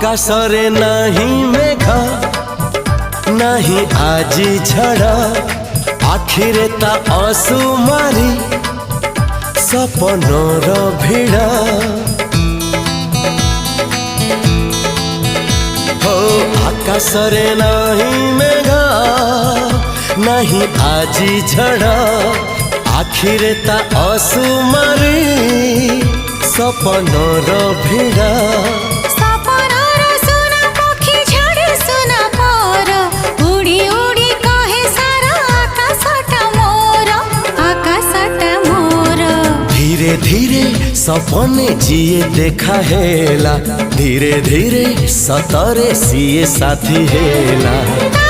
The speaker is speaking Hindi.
आकाशरे नहीं मेघ नहीं आजी झड़ आखिरे ता असुमारी सपनर भिड़ हो आकाशरे नहीं मेघ नहीं आजी झड़ आखिरे ता असुमारी सपनर भिड़ धीरे धीरे सपने जिए देखा हेला धीरे धीरे सतरे सीए साथी हेला।